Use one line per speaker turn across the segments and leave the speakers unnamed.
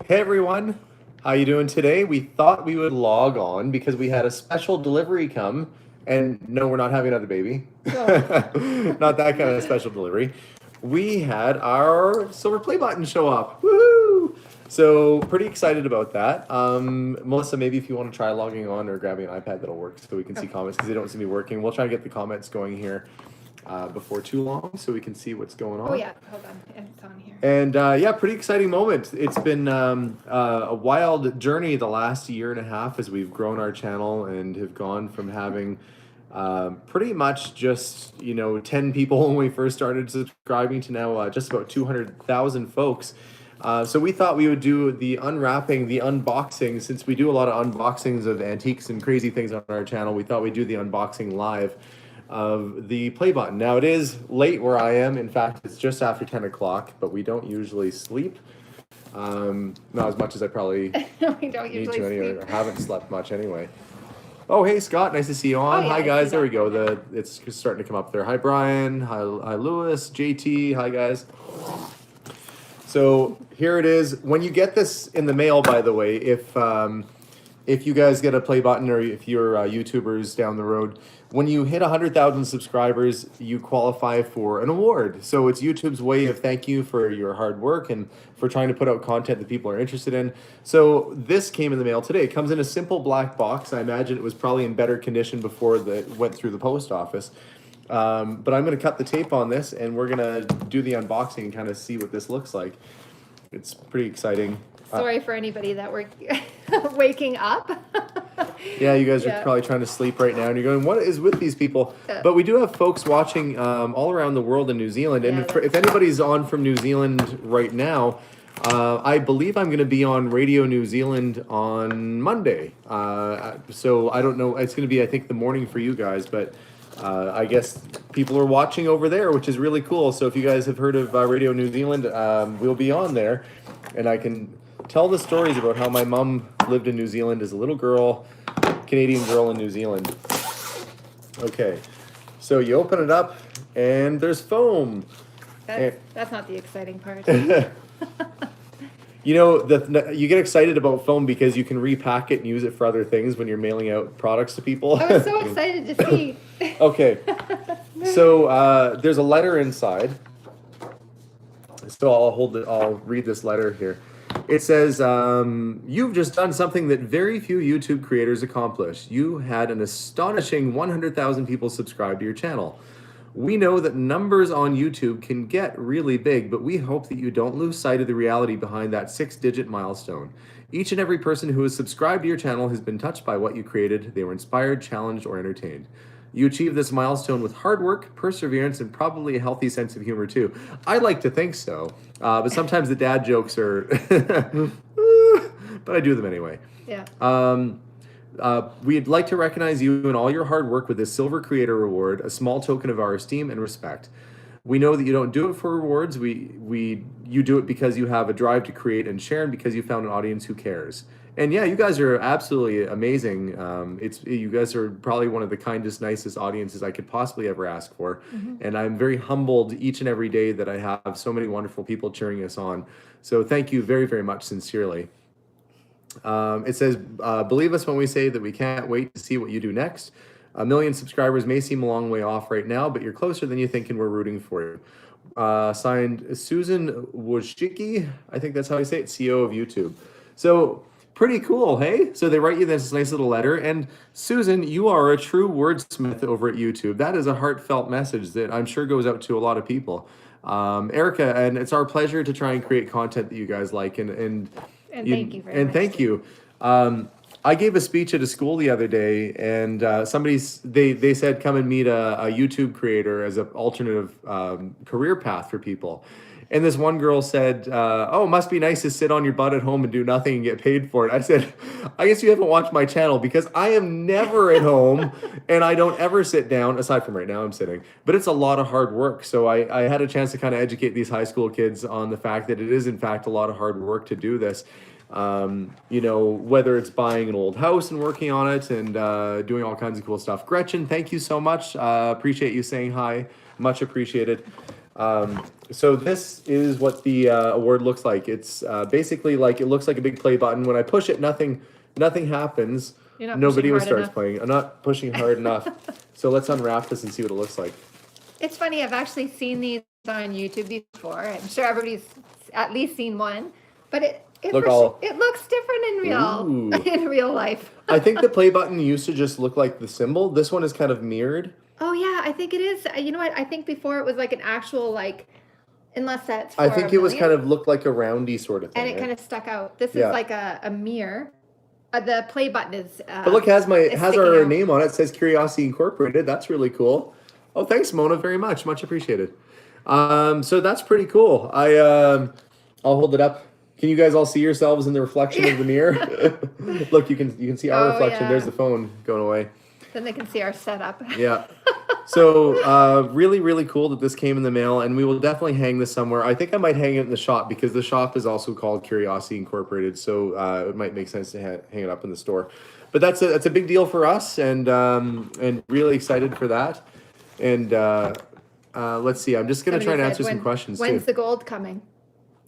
Hey everyone, how you doing today? We thought we would log on because we had a special delivery come, and no, we're not having another baby.
Oh.
Not that kind of special delivery. We had our silver play button show up. Woohoo! So pretty excited about that. Melissa, maybe if you want to try logging on or grabbing an iPad, that'll work so we can see comments because they don't seem to be working. We'll try to get the comments going here before too long so we can see what's going on.
Oh yeah, hold on, it's on here.
And yeah, pretty exciting moment. It's been a wild journey the last year and a half as we've grown our channel and have gone from having pretty much just 10 people when we first started subscribing to now just about 200,000 folks. So we thought we would do the unwrapping, the unboxing, since we do a lot of unboxings of antiques and crazy things on our channel. We thought we'd do the unboxing live of the play button. Now it is late where I am. In fact, it's just after 10 o'clock, but we don't usually sleep. Not as much as I probably
We don't
need
usually
to anyway,
sleep.
or haven't slept much anyway. Oh, hey Scott, nice to see you on.
Oh, yeah,
Hi
I
guys,
see
there we
that.
go. It's starting to come up there. Hi Brian, hi Lewis, JT, hi guys. So here it is. When you get this in the mail, by the way, if you guys get a play button or if you're YouTubers down the road, when you hit 100,000 subscribers, you qualify for an award. So it's YouTube's way of thank you for your hard work and for trying to put out content that people are interested in. So this came in the mail today. It comes in a simple black box. I imagine it was probably in better condition before it went through the post office. But I'm going to cut the tape on this and we're going to do the unboxing and kind of see what this looks like. It's pretty exciting.
Sorry for anybody that were waking up.
Yeah, you guys are
Yeah.
probably trying to sleep right now, and you're going, "What is with these people?"
Yeah.
But we do have folks watching all around the world in New Zealand, and
Yeah,
if anybody's on from New Zealand right now, I believe I'm going to be on Radio New Zealand on Monday. So I don't know. It's going to be, I think, the morning for you guys, but I guess people are watching over there, which is really cool. So if you guys have heard of Radio New Zealand, we'll be on there, and I can tell the stories about how my mom lived in New Zealand as a little girl, Canadian girl in New Zealand. Okay, so you open it up and there's foam.
That's not the exciting part.
You know, you get excited about foam because you can repack it and use it for other things when you're mailing out products to people.
I was so excited to see.
Okay, so there's a letter inside. So I'll read this letter here. It says, you've just done something that very few YouTube creators accomplish. You had an astonishing 100,000 people subscribe to your channel. We know that numbers on YouTube can get really big, but we hope that you don't lose sight of the reality behind that 6-digit milestone. Each and every person who has subscribed to your channel has been touched by what you created. They were inspired, challenged, or entertained. You achieved this milestone with hard work, perseverance, and probably a healthy sense of humor too. I like to think so, but sometimes the dad jokes are, but I do them anyway.
Yeah.
We'd like to recognize you and all your hard work with this Silver Creator Award, a small token of our esteem and respect. We know that you don't do it for rewards. You do it because you have a drive to create and share, and because you found an audience who cares. And yeah, you guys are absolutely amazing. You guys are probably one of the kindest, nicest audiences I could possibly ever ask for. And I'm very humbled each and every day that I have so many wonderful people cheering us on. So thank you very, very much, sincerely. It says, believe us when we say that we can't wait to see what you do next. 1 million subscribers may seem a long way off right now, but you're closer than you think, and we're rooting for you. Signed, Susan Wojcicki, I think that's how I say it, CEO of YouTube. So pretty cool, hey? So they write you this nice little letter, and Susan, you are a true wordsmith over at YouTube. That is a heartfelt message that I'm sure goes out to a lot of people. Erica, and it's our pleasure to try and create content that you guys like, and
thank you very much.
Thank you. I gave a speech at a school the other day, and they said come and meet a YouTube creator as an alternative career path for people. And this one girl said, "Oh, it must be nice to sit on your butt at home and do nothing and get paid for it." I said, "I guess you haven't watched my channel because I am never at home and I don't ever sit down, aside from right now I'm sitting, but it's a lot of hard work." So I had a chance to kind of educate these high school kids on the fact that it is in fact a lot of hard work to do this. Whether it's buying an old house and working on it and doing all kinds of cool stuff. Gretchen, thank you so much. Appreciate you saying hi. Much appreciated. So this is what the award looks like. It's basically like, it looks like a big play button. When I push it, nothing happens.
You're not
No
pushing
video
hard
starts
enough.
playing. I'm not pushing hard enough. So let's unwrap this and see what it looks like.
It's funny, I've actually seen these on YouTube before. I'm sure everybody's at least seen one, but it looks different in
Ooh.
in real life.
I think the play button used to just look like the symbol. This one is kind of mirrored.
Oh yeah, I think it is. You know what? I think before it was like an actual like, unless that's for
I think
a
it was
million,
kind of looked like a roundy sort of thing.
and it kind of stuck out. This
Yeah.
is like a mirror. The play button is.
But look, has our
sticking out.
name on it. It says Curiosity Incorporated. That's really cool. Oh, thanks, Mona, very much. Much appreciated. So that's pretty cool. I'll hold it up. Can you guys all see yourselves in the reflection of the mirror? Look, you can see our
Oh,
reflection.
yeah.
There's the phone going away.
Then they can see our setup.
Yeah. So really, really cool that this came in the mail, and we will definitely hang this somewhere. I think I might hang it in the shop because the shop is also called Curiosity Incorporated, so it might make sense to hang it up in the store. But that's a big deal for us, and really excited for that. And let's see. I'm just gonna try and answer some questions too.
When's the gold coming?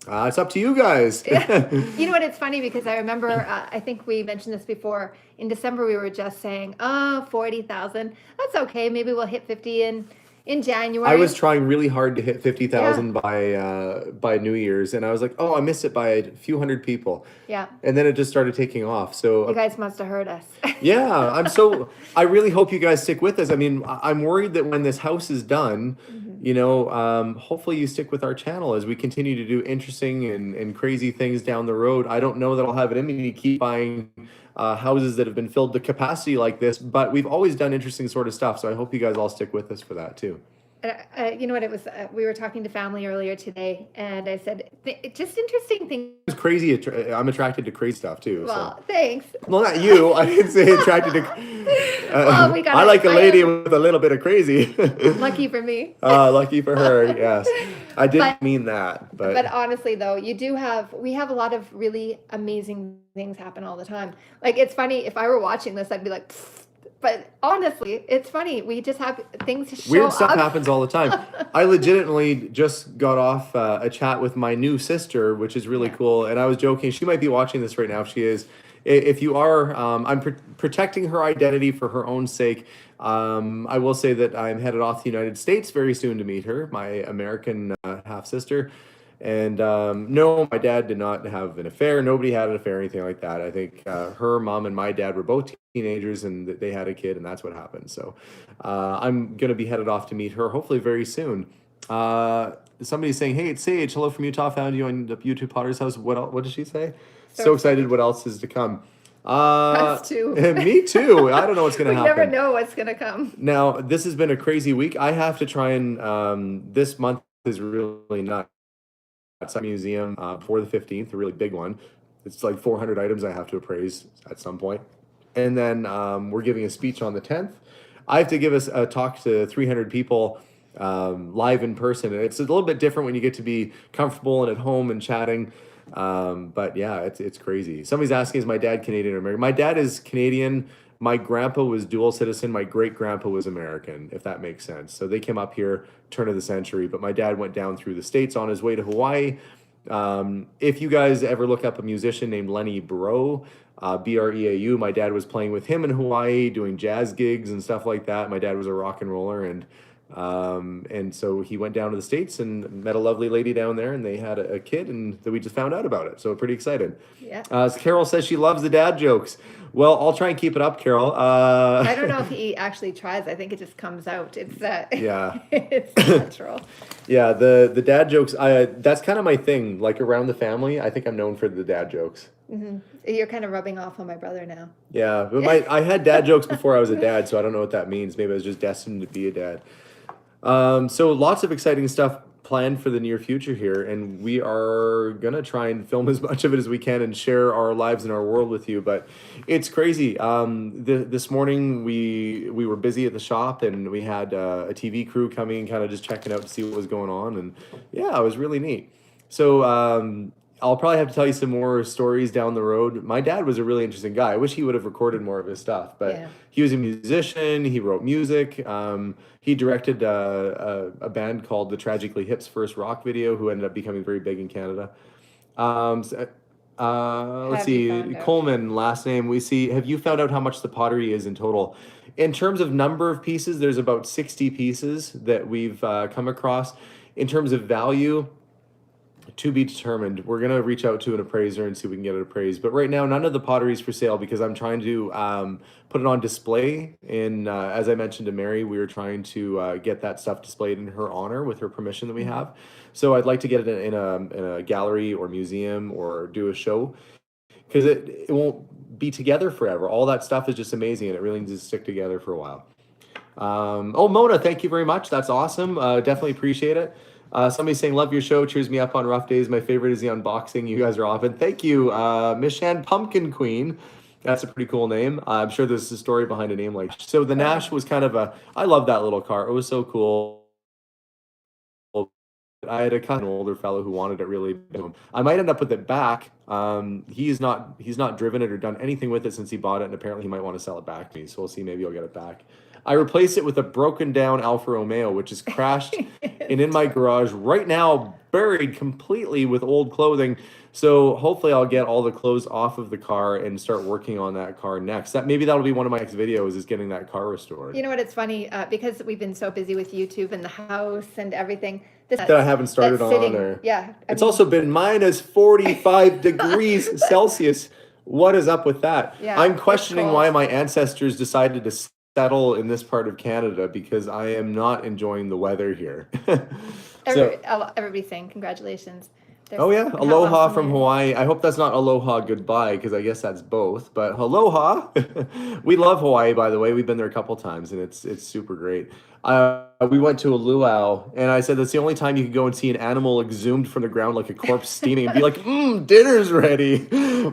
It's up to you guys.
You know what? It's funny because I remember, I think we mentioned this before. In December, we were just saying, oh, 40,000. That's okay. Maybe we'll hit 50 in January.
I was trying really hard to hit 50,000 by New Year's, and I was like, oh, I missed it by a few hundred people.
Yeah.
And then it just started taking off. So
You guys must have heard us.
yeah, I really hope you guys stick with us. I mean, I'm worried that when this house is done, you know, hopefully you stick with our channel as we continue to do interesting and crazy things down the road. I don't know that I'll have it in me to keep buying houses that have been filled to capacity like this, but we've always done interesting sort of stuff. So I hope you guys all stick with us for that too.
You know what? It was. We were talking to family earlier today, and I said, just interesting things.
It's crazy. I'm attracted to crazy stuff too.
Well,
So.
thanks.
Well, not you. I didn't say attracted to.
Well, we got
I
it.
like a lady with a little bit of crazy.
Lucky for me.
Lucky for her. Yes, I didn't
But-
mean that.
But honestly, though, we have a lot of really amazing things happen all the time. Like, it's funny, if I were watching this, I'd be like, pfft. But honestly, it's funny. We just have things show
Weird stuff
up.
happens all the time. I legitimately just got off a chat with my new sister, which is really cool. And I was joking. She might be watching this right now if she is. If you are, I'm protecting her identity for her own sake. I will say that I'm headed off to the United States very soon to meet her, my American half-sister. And no, my dad did not have an affair. Nobody had an affair or anything like that. I think her mom and my dad were both teenagers, and they had a kid, and that's what happened. So I'm going to be headed off to meet her, hopefully very soon. Somebody's saying, hey, it's Sage. Hello from Utah. Found you on the YouTube Hoarder House. What did she say? So excited. What else is to come?
Us too.
Me too. I don't know what's going to happen.
We never know what's going to come.
Now, this has been a crazy week. I have to try and, this month is really nuts. At some museum for the 15th, a really big one. It's like 400 items I have to appraise at some point. And then we're giving a speech on the 10th. I have to give us a talk to 300 people live in person. And it's a little bit different when you get to be comfortable and at home and chatting. But yeah, it's crazy. Somebody's asking, is my dad Canadian or American? My dad is Canadian. My grandpa was dual citizen. My great grandpa was American, if that makes sense. So they came up here turn of the century, but my dad went down through the States on his way to Hawaii. If you guys ever look up a musician named Lenny Breau, Breau, my dad was playing with him in Hawaii, doing jazz gigs and stuff like that. My dad was a rock and roller, and so he went down to the States and met a lovely lady down there, and they had a kid, and we just found out about it. So pretty excited.
Yeah.
Carol says she loves the dad jokes. Well, I'll try and keep it up, Carol.
I don't know if he actually tries. I think it just comes out. It's
yeah.
It's natural.
Yeah, the dad jokes. That's kind of my thing. Like around the family, I think I'm known for the dad jokes.
Mm-hmm. You're kind of rubbing off on my brother now.
Yeah, but I had dad jokes before I was a dad, so I don't know what that means. Maybe I was just destined to be a dad. So lots of exciting stuff planned for the near future here, and we are gonna try and film as much of it as we can and share our lives and our world with you. But it's crazy. This morning we were busy at the shop, and we had a TV crew coming, kind of just checking out to see what was going on, and yeah, it was really neat. So I'll probably have to tell you some more stories down the road. My dad was a really interesting guy. I wish he would have recorded more of his stuff, but
Yeah.
he was a musician. He wrote music. He directed a band called the Tragically Hip's first rock video, who ended up becoming very big in Canada. Let's
Have you
see,
found out?
Coleman, last name. We see, have you found out how much the pottery is in total? In terms of number of pieces, there's about 60 pieces that we've come across. In terms of value, to be determined. We're gonna reach out to an appraiser and see if we can get it appraised. But right now, none of the pottery is for sale because I'm trying to put it on display. And as I mentioned to Mary, we were trying to get that stuff displayed in her honor with her permission that we have. So I'd like to get it in a gallery or museum or do a show because it won't be together forever. All that stuff is just amazing and it really needs to stick together for a while. Oh, Mona, thank you very much. That's awesome. Definitely appreciate it. Somebody's saying, love your show, cheers me up on rough days. My favorite is the unboxing. You guys are often. Thank you, Miss Shan Pumpkin Queen. That's a pretty cool name. I'm sure there's a story behind a name like. So the Nash was kind of I love that little car. It was so cool. I had an older fellow who wanted it really. I might end up with it back. He's not driven it or done anything with it since he bought it, and apparently he might want to sell it back to me. So we'll see. Maybe I'll get it back. I replaced it with a broken down Alfa Romeo, which is crashed and in my garage right now, buried completely with old clothing. So hopefully I'll get all the clothes off of the car and start working on that car next. Maybe that'll be one of my next videos, is getting that car restored.
You know what? It's funny because we've been so busy with YouTube and the house and everything.
That I haven't started on there.
Yeah.
It's also been minus 45 degrees Celsius. What is up with that?
Yeah,
I'm questioning
cold.
why my ancestors decided to settle in this part of Canada because I am not enjoying the weather here.
Everybody's saying congratulations.
Oh yeah, aloha from Hawaii. I hope that's not aloha goodbye because I guess that's both. But aloha. We love Hawaii, by the way. We've been there a couple times and it's super great. We went to a luau and I said that's the only time you can go and see an animal exhumed from the ground like a corpse steaming and be like, dinner's ready.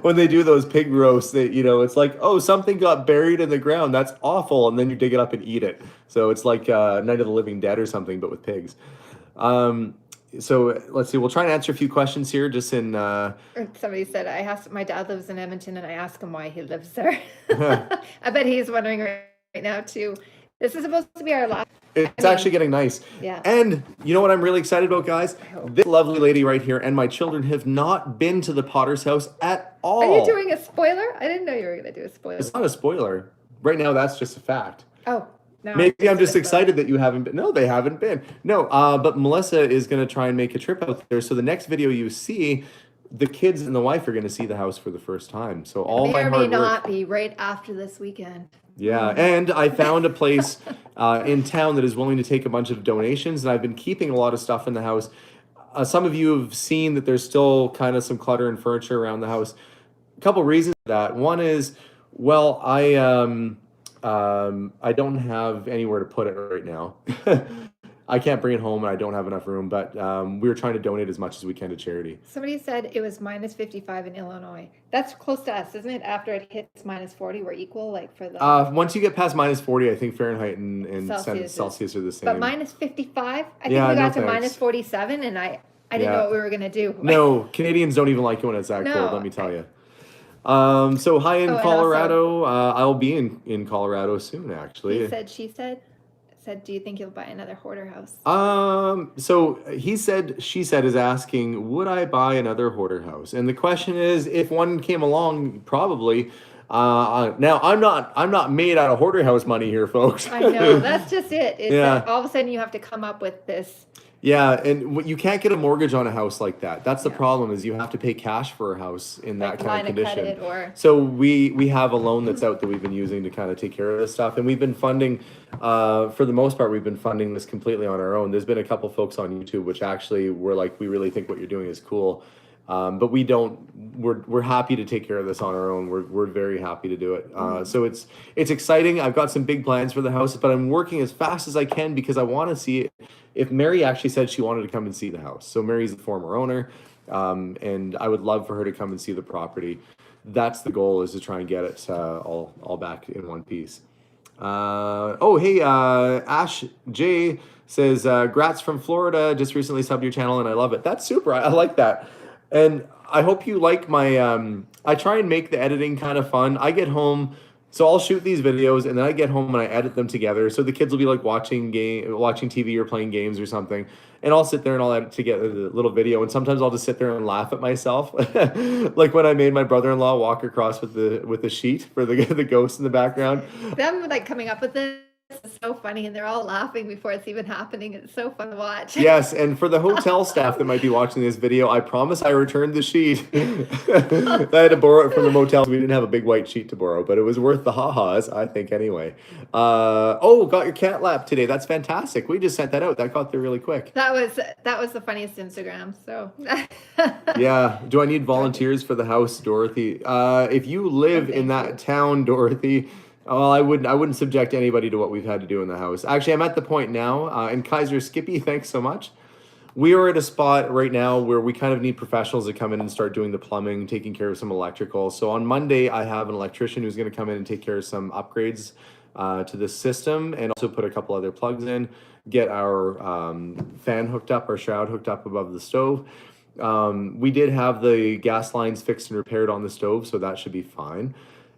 When they do those pig roasts, it's like, oh, something got buried in the ground. That's awful. And then you dig it up and eat it. So it's like Night of the Living Dead or something, but with pigs. So let's see. We'll try and answer a few questions here. Just in.
Somebody said, my dad lives in Edmonton, and I asked him why he lives there. I bet he's wondering right now too. This is supposed to be our last.
It's actually getting nice.
Yeah.
And you know what I'm really excited about, guys? This lovely lady right here and my children have not been to the Potter's house at all.
Are you doing a spoiler? I didn't know you were going to do a spoiler.
It's not a spoiler. Right now, that's just a fact.
Oh. No,
maybe I'm just excited that you haven't been. No, they haven't been. No, but Melissa is going to try and make a trip out there. So the next video you see, the kids and the wife are going to see the house for the first time. So all my hard work.
May or may not be right after this weekend.
Yeah, and I found a place in town that is willing to take a bunch of donations, and I've been keeping a lot of stuff in the house. Some of you have seen that there's still kind of some clutter and furniture around the house. A couple reasons for that. One is, well, I don't have anywhere to put it right now. I can't bring it home and I don't have enough room, but we were trying to donate as much as we can to charity.
Somebody said it was minus 55 in Illinois. That's close to us, isn't it? After it hits minus 40, we're equal, like for the...
once you get past minus 40, I think Fahrenheit and Celsius are the same.
But minus 55? I think we got to minus 47 and I didn't know what we were going to do.
No, Canadians don't even like it when it's that cold, let me tell you. So hi in Colorado. I'll be in Colorado soon, actually.
She said, do you think you'll buy another Hoarder House?
So she said is asking, would I buy another Hoarder House? And the question is, if one came along, probably. Now I'm not made out of Hoarder House money here, folks.
I know, that's just it. All of a sudden you have to come up with this.
Yeah, and you can't get a mortgage on a house like that. That's the problem, is you have to pay cash for a house in that kind of condition. So we have a loan that's out that we've been using to kind of take care of this stuff, and we've been funding, for the most part, we've been funding this completely on our own. There's been a couple folks on YouTube which actually were like, we really think what you're doing is cool. But we're happy to take care of this on our own. We're very happy to do it. So it's exciting. I've got some big plans for the house, but I'm working as fast as I can because I want to see it. If Mary actually said she wanted to come and see the house. So Mary's the former owner, and I would love for her to come and see the property. That's the goal, is to try and get it all back in one piece. Ash J says, grats from Florida, just recently subbed your channel and I love it. That's super. I like that. And I hope you like my. I try and make the editing kind of fun. I get home, so I'll shoot these videos, and then I get home and I edit them together. So the kids will be like watching TV or playing games or something, and I'll sit there and I'll edit together the little video. And sometimes I'll just sit there and laugh at myself, like when I made my brother-in-law walk across with the sheet for the ghost in the background.
Them like coming up with this is so funny, and they're all laughing before it's even happening. It's so fun to watch.
Yes, and for the hotel staff that might be watching this video, I promise I returned the sheet. I had to borrow it from the motel. We didn't have a big white sheet to borrow, but it was worth the ha-has, I think, anyway. Got your cat lap today. That's fantastic. We just sent that out. That got there really quick.
That was the funniest Instagram. So
yeah. Do I need volunteers for the house, Dorothy? If you live in that town, Dorothy, well, I wouldn't subject anybody to what we've had to do in the house. Actually, I'm at the point now, and Kaiser Skippy, thanks so much. We are at a spot right now where we kind of need professionals to come in and start doing the plumbing, taking care of some electrical. So on Monday, I have an electrician who's going to come in and take care of some upgrades to the system, and also put a couple other plugs in, get our fan hooked up, our shroud hooked up above the stove. We did have the gas lines fixed and repaired on the stove, so that should be fine.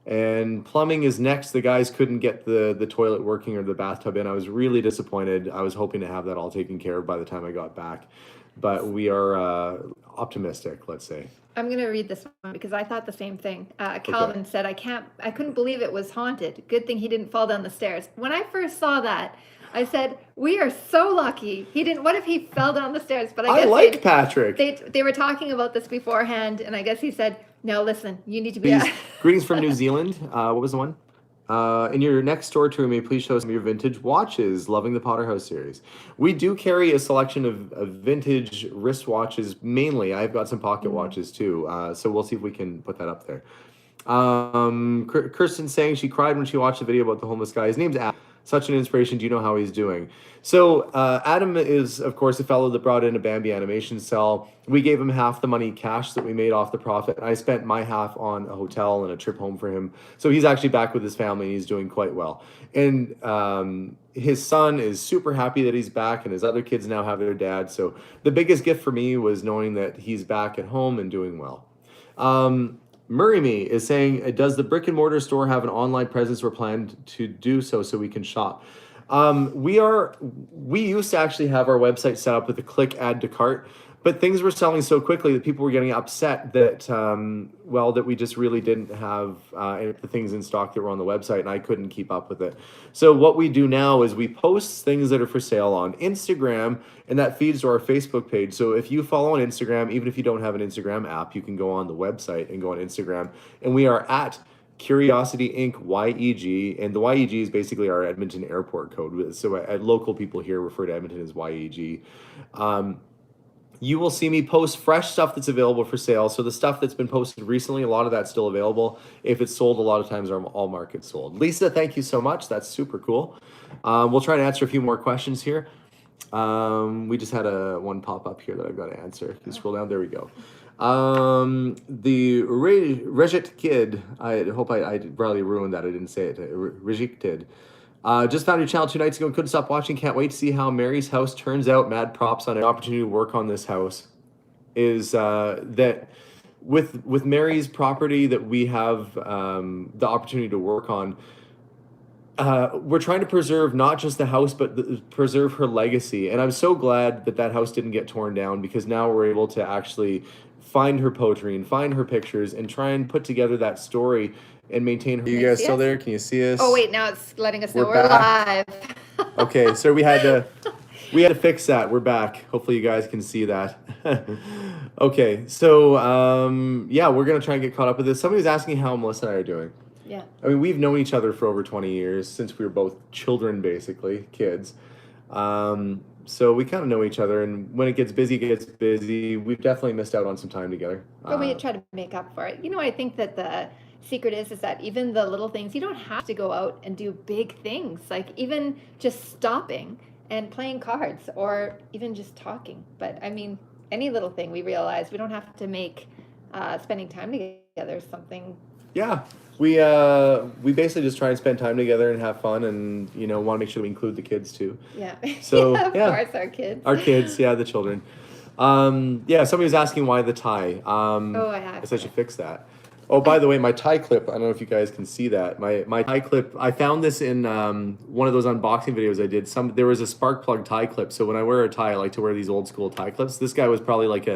And plumbing is next. The guys couldn't get the toilet working or the bathtub in. I was really disappointed. I was hoping to have that all taken care of by the time I got back. But we are optimistic, let's say.
I'm going to read this one because I thought the same thing. Calvin said, I couldn't believe it was haunted. Good thing he didn't fall down the stairs. When I first saw that, I said, we are so lucky. He didn't. What if he fell down the stairs? But I guess
Patrick.
They were talking about this beforehand, and I guess he said, no, listen, you need to be...
Greetings from New Zealand. What was the one? In your next store tour, may please show some of your vintage watches. Loving the Hoarder House series. We do carry a selection of vintage wristwatches, mainly. I've got some pocket watches, too. So we'll see if we can put that up there. Kirsten saying she cried when she watched the video about the homeless guy. His name's Adam. Such an inspiration. Do you know how he's doing? So Adam is, of course, a fellow that brought in a Bambi animation cell. We gave him half the money cash that we made off the profit. I spent my half on a hotel and a trip home for him. So he's actually back with his family, and he's doing quite well. And his son is super happy that he's back, and his other kids now have their dad. So the biggest gift for me was knowing that he's back at home and doing well. Murray Me is saying, does the brick and mortar store have an online presence? We're planned to do so we can shop. We used to actually have our website set up with a click add to cart, but things were selling so quickly that people were getting upset that, that we just really didn't have the things in stock that were on the website, and I couldn't keep up with it. So what we do now is we post things that are for sale on Instagram, and that feeds to our Facebook page. So if you follow on Instagram, even if you don't have an Instagram app, you can go on the website and go on Instagram, and we are at Curiosity Inc. YEG, and the YEG is basically our Edmonton airport code. So local people here refer to Edmonton as YEG. You will see me post fresh stuff that's available for sale. So the stuff that's been posted recently, a lot of that's still available. If it's sold, a lot of times are all markets sold. Lisa, thank you so much. That's super cool. We'll try to answer a few more questions here. We just had one pop up here that I've got to answer. Can you scroll down? There we go. The Regit Kid, I hope I probably ruined that. I didn't say it. Regit Kid. Just found your channel 2 nights ago and couldn't stop watching. Can't wait to see how Mary's house turns out. Mad props on an opportunity to work on this house. Is that with Mary's property that we have the opportunity to work on, we're trying to preserve not just the house, but preserve her legacy. And I'm so glad that house didn't get torn down, because now we're able to actually find her poetry and find her pictures and try and put together that story and maintain her. You guys still there? Can you see us?
Oh wait, now it's letting us know we're live.
Okay, so we had to fix that. We're back. Hopefully you guys can see that. Okay, so we're gonna try and get caught up with this. Somebody was asking how Melissa and I are doing.
Yeah.
I mean, we've known each other for over 20 years, since we were both children, basically, kids. So we kind of know each other, and when it gets busy, it gets busy. We've definitely missed out on some time together.
But we try to make up for it. I think that the secret is that even the little things, you don't have to go out and do big things. Like even just stopping and playing cards, or even just talking. But I mean, any little thing, we realize we don't have to make spending time together something. Yeah.
We basically just try and spend time together and have fun, and want to make sure we include the kids too.
Yeah.
So
Of course, our kids.
Our kids, yeah, the children. Yeah, somebody was asking why the tie.
Oh, I
I
have.
guess I should fix that. Oh, by the way, my tie clip, I don't know if you guys can see that. My tie clip, I found this in one of those unboxing videos I did. There was a spark plug tie clip. So when I wear a tie, I like to wear these old school tie clips. This guy was probably like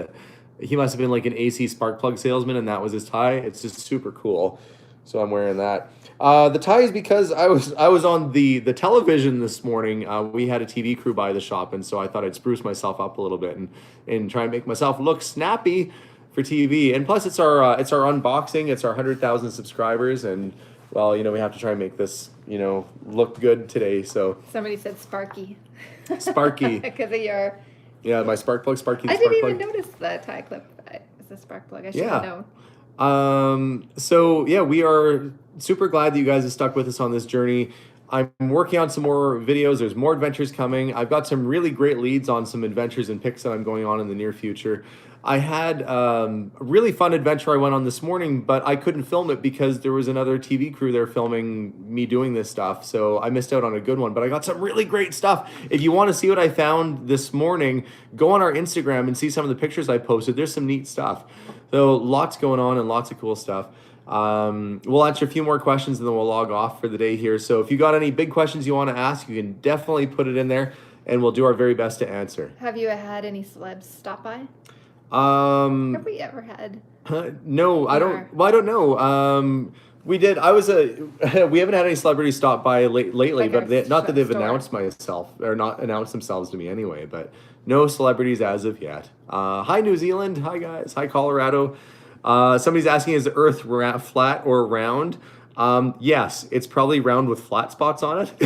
he must have been like an AC spark plug salesman, and that was his tie. It's just super cool. So I'm wearing that. The tie is because I was on the television this morning. We had a TV crew by the shop, and so I thought I'd spruce myself up a little bit and try and make myself look snappy for TV. And plus, it's our unboxing. It's our 100,000 subscribers, and well, we have to try and make this look good today. So
Somebody said Sparky.
Sparky,
Because of your.
yeah, my spark plug, Sparky.
I
Spark
didn't
plug.
even notice the tie clip. It's a spark plug. I should
Yeah.
have known.
So yeah, we are super glad that you guys have stuck with us on this journey. I'm working on some more videos. There's more adventures coming. I've got some really great leads on some adventures and picks that I'm going on in the near future. I had a really fun adventure I went on this morning, but I couldn't film it because there was another TV crew there filming me doing this stuff. So I missed out on a good one, but I got some really great stuff. If you want to see what I found this morning, go on our Instagram and see some of the pictures I posted. There's some neat stuff. So lots going on and lots of cool stuff. We'll answer a few more questions and then we'll log off for the day here. So if you got any big questions you want to ask, you can definitely put it in there and we'll do our very best to answer.
Have you had any celebs stop by?
Have
we ever had?
No, I don't. Well, I don't know. We did. We haven't had any celebrities stop by lately,
Like
but not that they've
store.
announced themselves to me anyway. But no celebrities as of yet. Hi New Zealand. Hi guys. Hi Colorado. Somebody's asking, is the Earth flat or round? Yes, it's probably round with flat spots on it.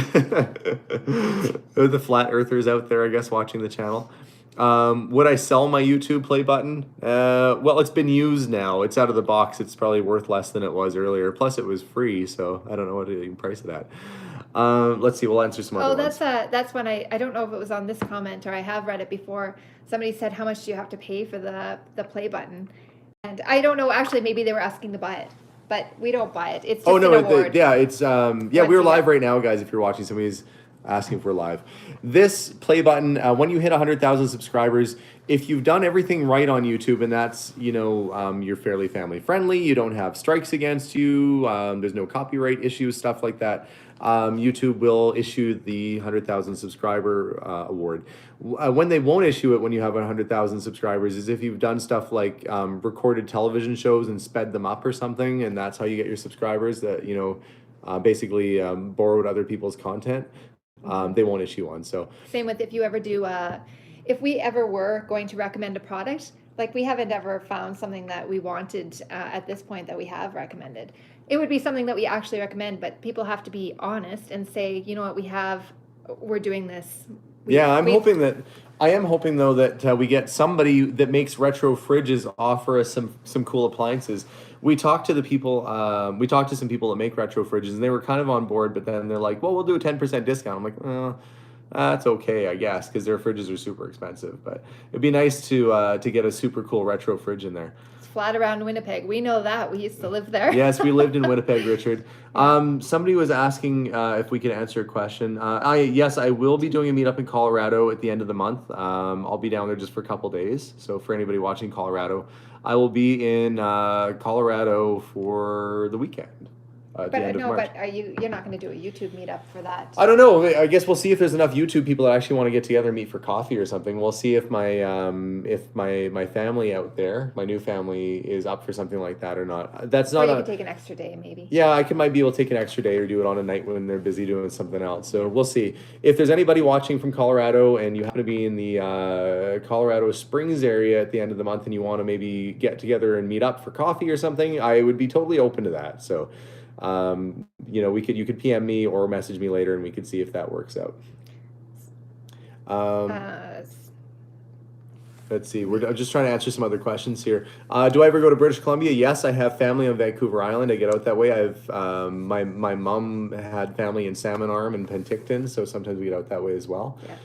The flat earthers out there, I guess, watching the channel. Would I sell my YouTube play button? Well, it's been used now. It's out of the box. It's probably worth less than it was earlier. Plus, it was free, so I don't know what to even price it at. Let's see. We'll answer some other ones.
That's when I don't know if it was on this comment or I have read it before. Somebody said, how much do you have to pay for the play button? And I don't know. Actually, maybe they were asking to buy it, but we don't buy it. It's just an award.
It's we're live right now, guys. If you're watching, somebody's asking if we're live. This play button, when you hit 100,000 subscribers, if you've done everything right on YouTube, and that's you're fairly family friendly, you don't have strikes against you, there's no copyright issues, stuff like that. YouTube will issue the 100,000 subscriber award. When they won't issue it when you have 100,000 subscribers is if you've done stuff like recorded television shows and sped them up or something, and that's how you get your subscribers. That basically borrowed other people's content. They won't issue one. So
same with if you ever do. If we ever were going to recommend a product, like we haven't ever found something that we wanted at this point that we have recommended. It would be something that we actually recommend, but people have to be honest and say, you know what, we're doing this.
I am hoping though that we get somebody that makes retro fridges offer us some cool appliances. We talked to some people that make retro fridges and they were kind of on board, but then they're like, well, we'll do a 10% discount. I'm like, that's okay, I guess, because their fridges are super expensive, but it'd be nice to get a super cool retro fridge in there.
It's flat around Winnipeg. We know that. We used to live there.
Yes, we lived in Winnipeg, Richard. Somebody was asking if we could answer a question. Yes, I will be doing a meetup in Colorado at the end of the month. I'll be down there just for a couple days. So for anybody watching Colorado, I will be in Colorado for the weekend. But
you're not going to do a YouTube meetup for that?
I don't know. I guess we'll see if there's enough YouTube people that actually want to get together and meet for coffee or something. We'll see if my family out there, my new family, is up for something like that or not. That's not.
Or you could take an extra day, maybe.
Yeah, might be able to take an extra day or do it on a night when they're busy doing something else. So we'll see. If there's anybody watching from Colorado and you happen to be in the Colorado Springs area at the end of the month and you want to maybe get together and meet up for coffee or something, I would be totally open to that. So. You could PM me or message me later and we could see if that works out. Let's see. I'm just trying to answer some other questions here. Do I ever go to British Columbia? Yes, I have family on Vancouver Island. I get out that way. I've my mom had family in Salmon Arm and Penticton, so sometimes we get out that way as well. Yeah.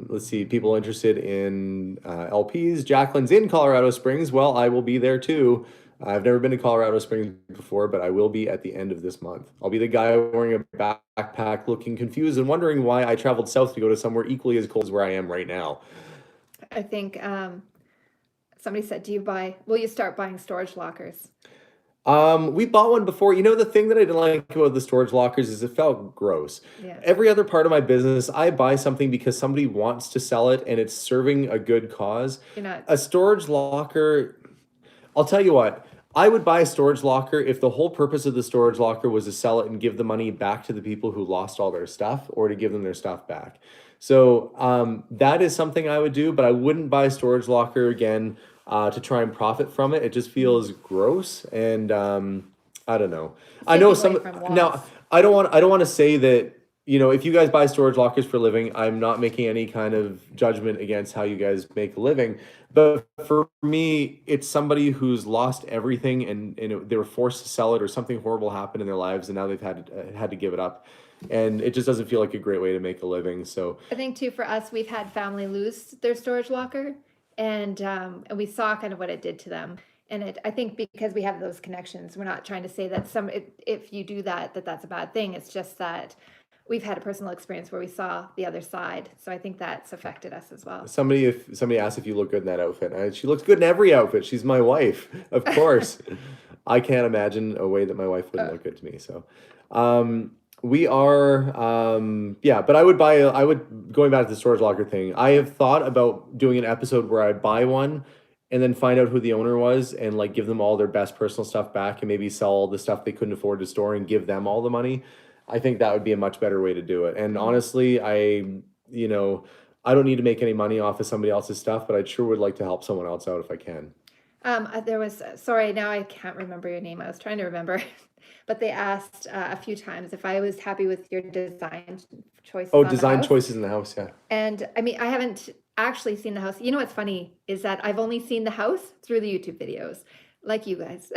Let's see. People interested in LPs. Jacqueline's in Colorado Springs. Well, I will be there too. I've never been to Colorado Springs before, but I will be at the end of this month. I'll be the guy wearing a backpack looking confused and wondering why I traveled south to go to somewhere equally as cold as where I am right now.
I think somebody said, will you start buying storage lockers?
We bought one before. You know, the thing that I didn't like about the storage lockers is it felt gross.
Yeah.
Every other part of my business, I buy something because somebody wants to sell it and it's serving a good cause.
You're not,
A storage locker, I'll tell you what, I would buy a storage locker if the whole purpose of the storage locker was to sell it and give the money back to the people who lost all their stuff or to give them their stuff back. So that is something I would do, but I wouldn't buy a storage locker again to try and profit from it. It just feels gross, and I don't know. I know
taking away
some
from
now.
loss.
I don't want to say that, you know, if you guys buy storage lockers for a living, I'm not making any kind of judgment against how you guys make a living. But for me, it's somebody who's lost everything and they were forced to sell it, or something horrible happened in their lives and now they've had to give it up. And it just doesn't feel like a great way to make a living. So
I think too, for us, we've had family lose their storage locker, and we saw kind of what it did to them. And I think because we have those connections, we're not trying to say that if you do that, that's a bad thing. It's just that we've had a personal experience where we saw the other side. So I think that's affected us as well.
if somebody asks if you look good in that outfit, she looks good in every outfit. She's my wife, of course. I can't imagine a way that my wife wouldn't look good to me. So, we are, yeah, but going back to the storage locker thing, I have thought about doing an episode where I buy one and then find out who the owner was and like give them all their best personal stuff back and maybe sell all the stuff they couldn't afford to store and give them all the money. I think that would be a much better way to do it. And honestly, you know, I don't need to make any money off of somebody else's stuff, but I sure would like to help someone else out if I can.
There was, sorry, now I can't remember your name. I was trying to remember, but they asked a few times if I was happy with your design choices.
Oh,
on the
design
house.
choices in the house, yeah.
And I mean, I haven't actually seen the house. You know what's funny is that I've only seen the house through the YouTube videos, like you guys,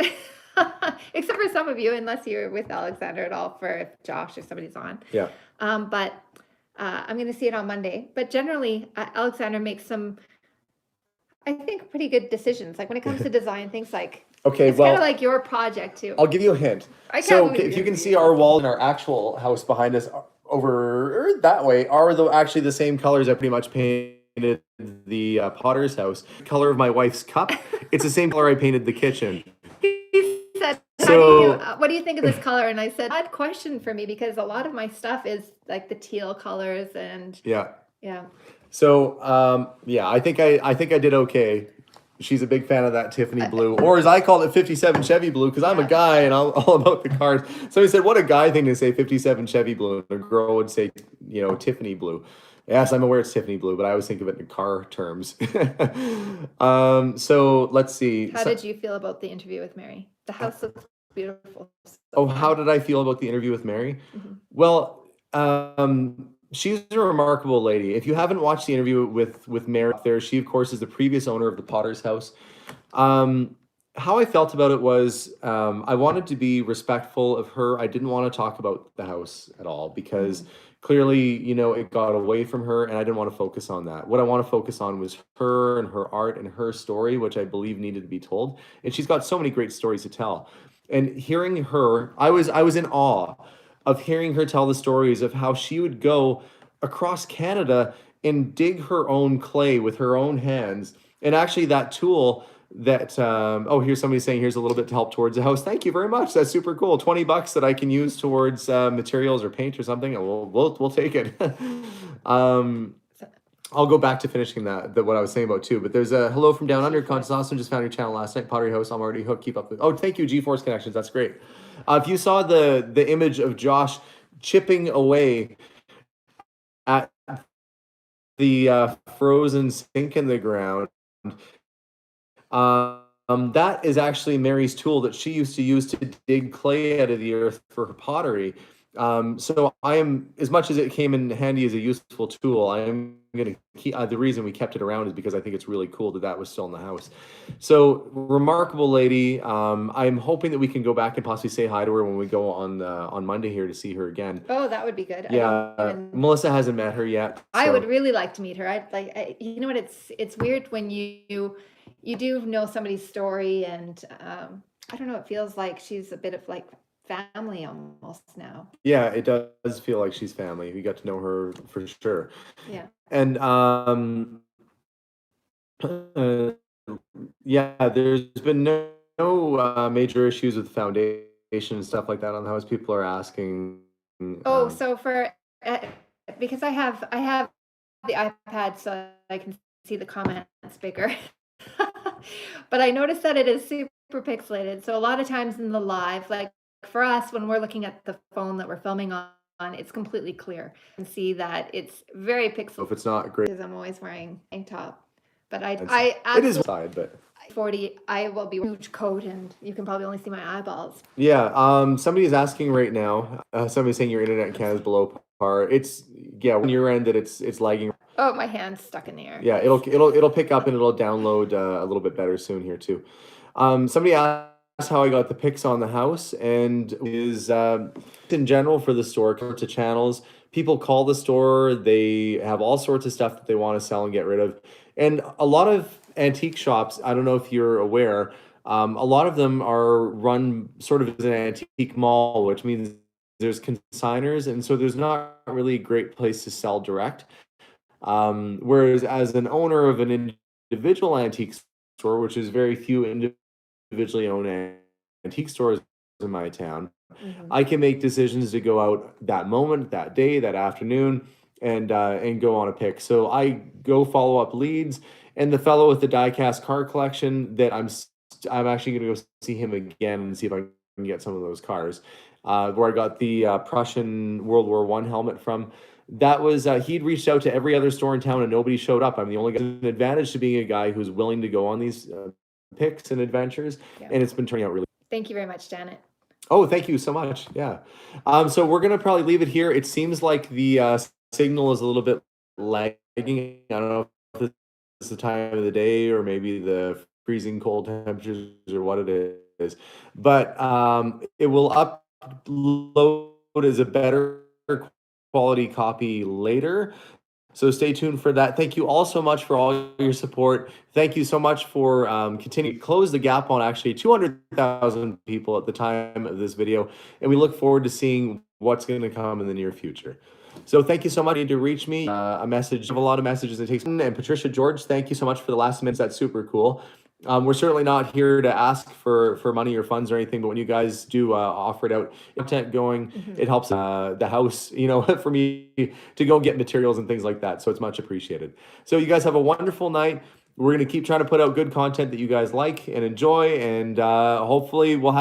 except for some of you, unless you're with Alexander at all, for if Josh or somebody's on.
Yeah.
But I'm going to see it on Monday. But generally, Alexander makes some, I think, pretty good decisions. Like when it comes to design, things like,
Okay,
it's
well,
kind of like your project too.
I'll give you a hint.
I can't
So
believe
if you
you're
can see our wall in our actual house behind us over that way are actually the same colors I pretty much painted the Potter's house. Color of my wife's cup. It's the same color I painted the kitchen.
He said,
So-
what do you think of this color? And I said, odd question for me because a lot of my stuff is like the teal colors and
Yeah.
yeah.
So yeah, I think I did okay. She's a big fan of that Tiffany blue, or as I call it, 57 Chevy blue, because I'm a guy and I'm all about the cars. Somebody said, what a guy thing to say, 57 Chevy blue. And a girl would say, you know, Tiffany blue. Yes, I'm aware it's Tiffany blue, but I always think of it in car terms. So let's see.
How did you feel about the interview with Mary? The house looks beautiful.
Oh, how did I feel about the interview with Mary?
Mhm.
Well, she's a remarkable lady. If you haven't watched the interview with Mary up there, she of course is the previous owner of the Potter's House. How I felt about it was I wanted to be respectful of her. I didn't want to talk about the house at all because clearly, you know, it got away from her and I didn't want to focus on that. What I want to focus on was her and her art and her story, which I believe needed to be told. And she's got so many great stories to tell. And hearing her, I was in awe of hearing her tell the stories of how she would go across Canada and dig her own clay with her own hands. And actually that tool that, here's somebody saying, here's a little bit to help towards the house. Thank you very much. That's super cool. $20 that I can use towards materials or paint or something. And we'll take it. I'll go back to finishing that what I was saying about too. But there's a hello from down under. Conscious Awesome just found your channel last night. Pottery House. I'm already hooked. Keep up. Oh, thank you, GeForce Connections. That's great. If you saw the image of Josh chipping away at the frozen sink in the ground, that is actually Mary's tool that she used to use to dig clay out of the earth for her pottery. So I am, as much as it came in handy as a useful tool, I am going to keep, the reason we kept it around is because I think it's really cool that was still in the house. So remarkable lady. I'm hoping that we can go back and possibly say hi to her when we go on Monday here to see her again.
Oh, that would be good.
Yeah. Melissa hasn't met her yet.
I would really like to meet her. You know what? It's weird when you do know somebody's story and, I don't know, it feels like she's a bit of like family almost now.
Yeah, it does feel like she's family. We got to know her for sure.
Yeah.
And Uh, yeah, there's been no major issues with foundation and stuff like that on the house. People are asking.
Oh,
Um,
so for uh, because I have the iPad so I can see the comments bigger. But I noticed that it is super pixelated. So a lot of times in the live, like for us, when we're looking at the phone that we're filming on, it's completely clear and see that it's very pixelated
if it's not great,
because I'm always wearing tank top. But I
it's,
I
it is
absolutely
side, but
40. I will be wearing a huge coat, and you can probably only see my eyeballs.
yeah. Somebody is asking right now. Somebody's saying your internet in Canada is below par. It's yeah, on your end that it's lagging.
Oh, my hand's stuck in the air.
Yeah, it'll pick up and it'll download a little bit better soon here too. Somebody asked how I got the pics on the house, and is in general for the store to channels. People call the store, they have all sorts of stuff that they want to sell and get rid of, and a lot of antique shops. I don't know if you're aware. A lot of them are run sort of as an antique mall, which means there's consigners, and so there's not really a great place to sell direct. Whereas as an owner of an individual antique store, which is very few individually owned antique stores in my town,
Mhm.
I can make decisions to go out that moment, that day, that afternoon, and go on a pick. So I go follow up leads, and the fellow with the diecast car collection that I'm actually going to go see him again and see if I can get some of those cars. Where I got the Prussian World War One helmet from. That was he'd reached out to every other store in town and nobody showed up. I'm the only guy. An advantage to being a guy who's willing to go on these picks and adventures,
Yeah.
and it's been turning out really.
Thank you very much, Janet.
Oh, thank you so much. Yeah. So we're gonna probably leave it here. It seems like the signal is a little bit lagging. I don't know if this is the time of the day or maybe the freezing cold temperatures or what it is, but it will upload as a better quality copy later. So stay tuned for that. Thank you all so much for all your support. Thank you so much for continuing to close the gap on actually 200,000 people at the time of this video. And we look forward to seeing what's going to come in the near future. So thank you so much. You need to reach me. A message. I have a lot of messages it takes. And Patricia George, thank you so much for the last minutes. That's super cool. We're certainly not here to ask for money or funds or anything, but when you guys do offer it out, content going, it helps the house, for me to go get materials and things like that. So it's much appreciated. So you guys have a wonderful night. We're going to keep trying to put out good content that you guys like and enjoy, and hopefully we'll have